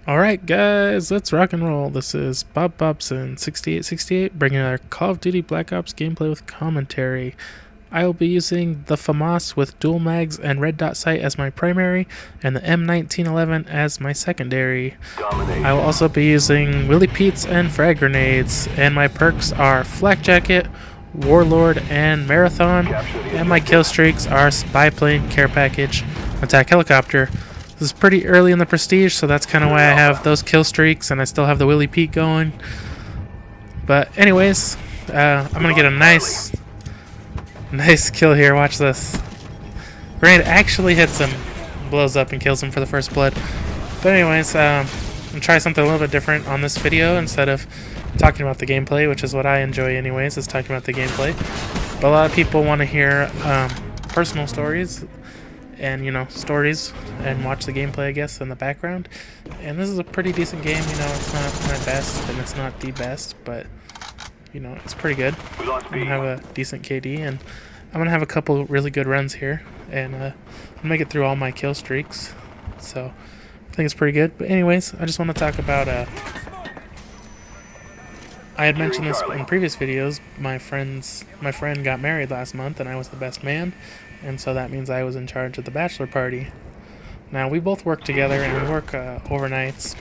Alright guys, let's rock and roll. This is Bob Bobson 6868 bringing another Call of Duty Black Ops gameplay with commentary. I will be using the Famas with dual mags and red dot sight as my primary and the M1911 as my secondary. Domination. I will also be using Willy Pete's and frag grenades, and my perks are Flak Jacket, Warlord, and Marathon, and my kill streaks are Spy Plane, Care Package, Attack Helicopter. This is pretty early in the prestige, so that's kind of why I have those kill streaks, and I still have the Willy Pete going. But anyways, I'm gonna get a nice kill here. Watch this. Grenade actually hits him, blows up, and kills him for the first blood. But anyways, I'm gonna try something a little bit different on this video instead of talking about the gameplay, which is what I enjoy anyways, is talking about the gameplay. But a lot of people want to hear personal stories and stories and watch the gameplay, I guess, in the background. And this is a pretty decent game. It's not my best and it's not the best, but it's pretty good. I'm gonna have a decent KD, and I'm gonna have a couple really good runs here, and I'll make it through all my kill streaks, so I think it's pretty good. But anyways, I just want to talk about I had mentioned this in previous videos. My friend got married last month, and I was the best man, and so that means I was in charge of the bachelor party. Now, we both work together, and we work overnights,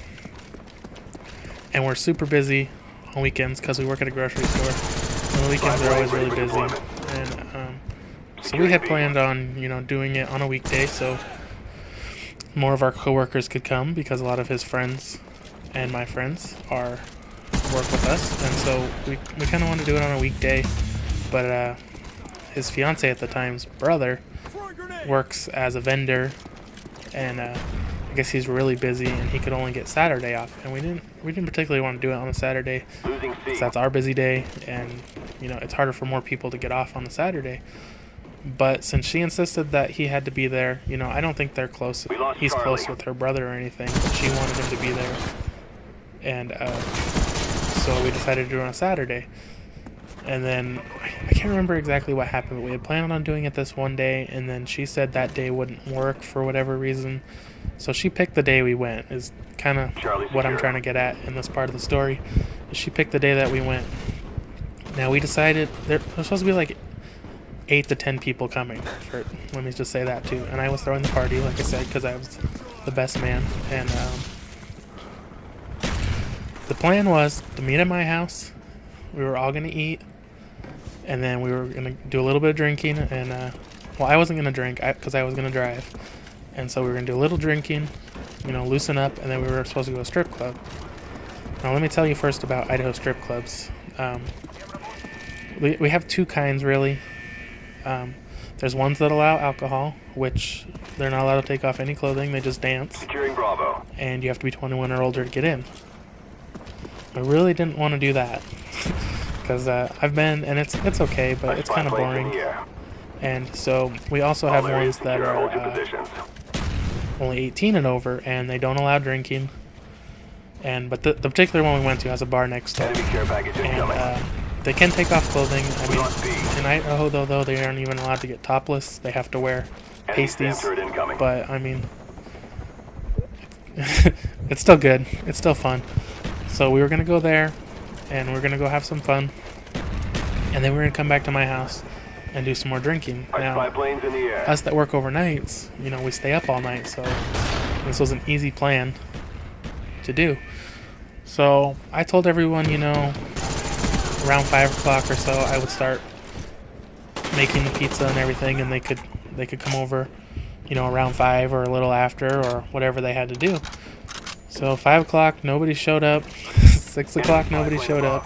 and we're super busy on weekends because we work at a grocery store, and the weekends are always really busy. And so we had planned on doing it on a weekday, so more of our coworkers could come, because a lot of his friends and my friends work with us, and so we kind of want to do it on a weekday. But his fiance at the time's brother works as a vendor, and I guess he's really busy, and he could only get Saturday off, and we didn't particularly want to do it on a Saturday, because that's our busy day, and it's harder for more people to get off on a Saturday. But since she insisted that he had to be there, I don't think they're close. He's close with her brother or anything, but she wanted him to be there, and so we decided to do it on a Saturday. And then I can't remember exactly what happened, but we had planned on doing it this one day, and then she said that day wouldn't work for whatever reason. So she picked the day we went, is kind of what I'm trying to get at in this part of the story. She picked the day that we went. Now, we decided there's supposed to be like 8 to 10 people coming. Let me just say that too. And I was throwing the party, like I said, because I was the best man. And the plan was to meet at my house. We were all going to eat, and then we were going to do a little bit of drinking, and well, I wasn't going to drink because I was going to drive, and so we were going to do a little drinking, loosen up, and then we were supposed to go to a strip club. Now, let me tell you first about Idaho strip clubs. We have two kinds, really. There's ones that allow alcohol, which they're not allowed to take off any clothing, they just dance. Securing Bravo. And you have to be 21 or older to get in. I really didn't want to do that, because I've been, and it's okay, but it's kind of boring. And so we also have ones that are only 18 and over, and they don't allow drinking. But the particular one we went to has a bar next door, and they can take off clothing. I mean, in Idaho though, they aren't even allowed to get topless. They have to wear pasties. But I mean, it's still good. It's still fun. So we were going to go there, and we are going to go have some fun, and then we are going to come back to my house and do some more drinking. Now, us that work overnights, we stay up all night, so this was an easy plan to do. So I told everyone, around 5 o'clock or so, I would start making the pizza and everything, and they could come over, around 5 or a little after, or whatever they had to do. So 5 o'clock, nobody showed up. 6 o'clock, nobody showed up.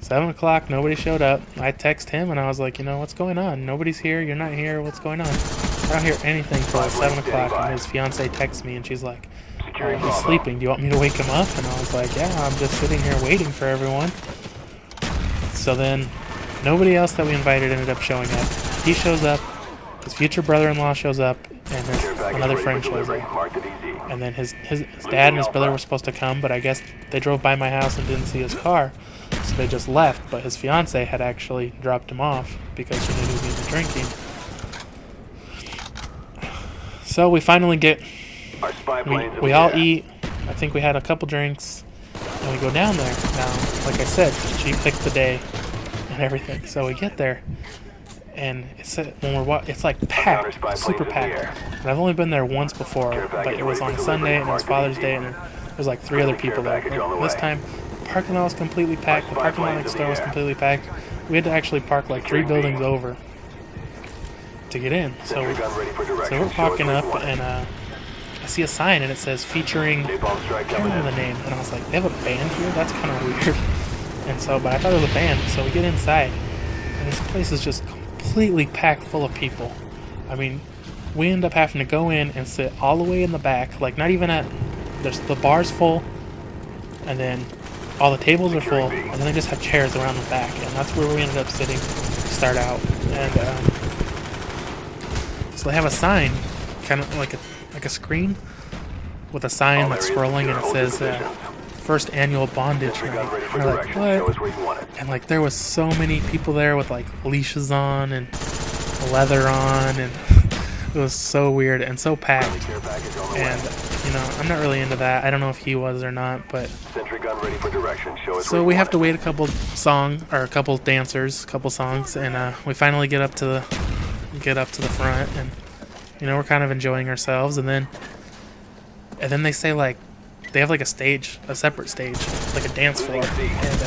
7 o'clock, nobody showed up. I text him, and I was like, what's going on? Nobody's here. You're not here. What's going on? I don't hear anything till 7 o'clock, and his fiance texts me, and she's like, he's sleeping. Do you want me to wake him up? And I was like, yeah, I'm just sitting here waiting for everyone. So then nobody else that we invited ended up showing up. He shows up. His future brother-in-law shows up, and another friend shows up. And then his dad and his brother were supposed to come, but I guess they drove by my house and didn't see his car, so they just left. But his fiance had actually dropped him off because she knew he was going to be drinking. So we finally we all eat, I think we had a couple drinks, and we go down there. Now, like I said, she picked the day and everything. So we get there, and it's like packed, super packed. And I've only been there once before, but it was on a Sunday, and it was Father's Day, and there was like 3 other people there. But this time, the parking lot was completely packed. The parking lot next door was completely packed. We had to actually park like 3 buildings over to get in. So we're parking up, and I see a sign, and it says featuring, I can't remember the name, and I was like, they have a band here? That's kind of weird. And so, but I thought it was a band, so we get inside, and this place is just completely packed full of people. I mean, we end up having to go in and sit all the way in the back, like not even the bar's full, and then all the tables are full, and then they just have chairs around the back, and that's where we ended up sitting to start out. And so they have a sign, kind of like a screen with a sign that's scrolling, and it says first annual bondage night. We're like, what? And like there was so many people there with like leashes on and leather on, and it was so weird and so packed. And you know, I'm not really into that. I don't know if he was or not, but so we have to wait a couple dancers, couple songs, and we finally get up to the front, and you know, we're kind of enjoying ourselves, and then they say like they have like a separate stage, like a dance floor, and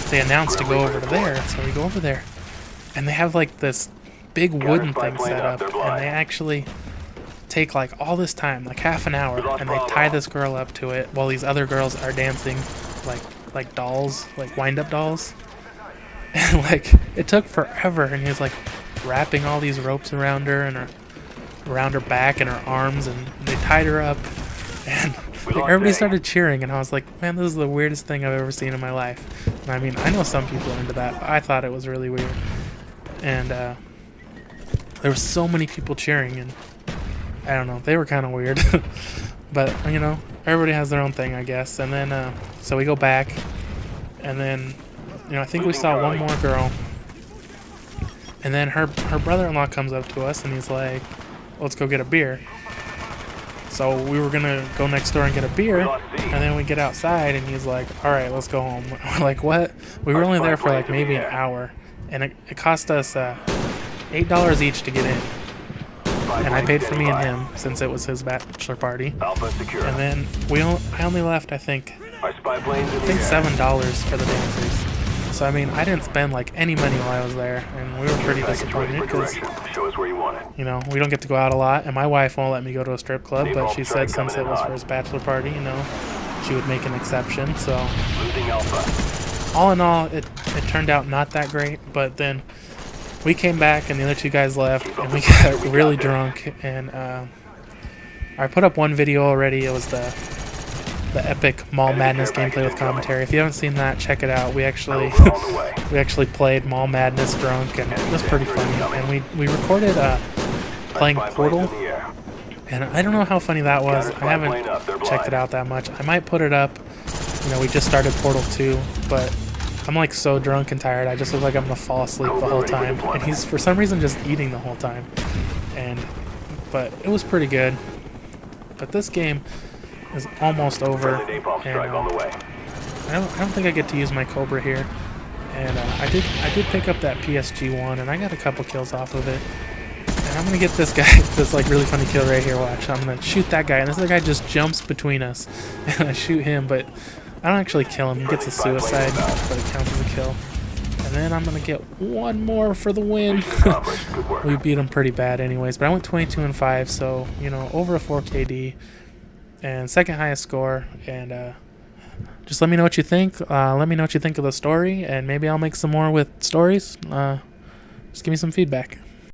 they announced to go over to there, so we go over there, and they have like this big wooden thing set up, and they actually take like all this time, like half an hour, and they tie this girl up to it while these other girls are dancing like dolls, like wind-up dolls, and like it took forever, and he was like wrapping all these ropes around her and around her back and her arms, and they tied her up, and like, everybody started cheering, and I was like, man, this is the weirdest thing I've ever seen in my life. And I mean, I know some people are into that, but I thought it was really weird. And there were so many people cheering, and I don't know, they were kind of weird. But you know, everybody has their own thing, I guess. And then so we go back, and then you know, I think we saw one more girl, and then her brother-in-law comes up to us, and he's like, let's go get a beer. So we were gonna go next door and get a beer, and then we get outside, and he's like, all right, let's go home. We're like, what? We were only there for like maybe an hour, and it cost us $8 each to get in, and I paid for me and him since it was his bachelor party. And then I only left I think $7 for the dancers. So I mean, I didn't spend like any money while I was there, and we were pretty disappointed because, you know, we don't get to go out a lot, and my wife won't let me go to a strip club, but she said since it was for his bachelor party, you know, she would make an exception. So all in all, it turned out not that great, but then we came back and the other 2 guys left, and we got really drunk, and I put up one video already. It was the epic Mall Madness gameplay with commentary. If you haven't seen that, check it out. We actually played Mall Madness drunk, and it was pretty funny. And we recorded playing Portal, and I don't know how funny that was. I haven't checked it out that much. I might put it up. You know, we just started Portal 2, but I'm like so drunk and tired. I just look like I'm gonna fall asleep the whole time, and he's for some reason just eating the whole time. But it was pretty good. But this game is almost over, and I don't think I get to use my Cobra here. And I did pick up that PSG-1, and I got a couple kills off of it. And I'm gonna get this guy, this like really funny kill right here. Watch, I'm gonna shoot that guy, and this other guy just jumps between us, and I shoot him, but I don't actually kill him. He gets a suicide, but it counts as a kill. And then I'm gonna get one more for the win. We beat him pretty bad, anyways. But I went 22-5, so you know, over a 4 KD. And second highest score, and just let me know what you think. Let me know what you think of the story, and maybe I'll make some more with stories. Just give me some feedback.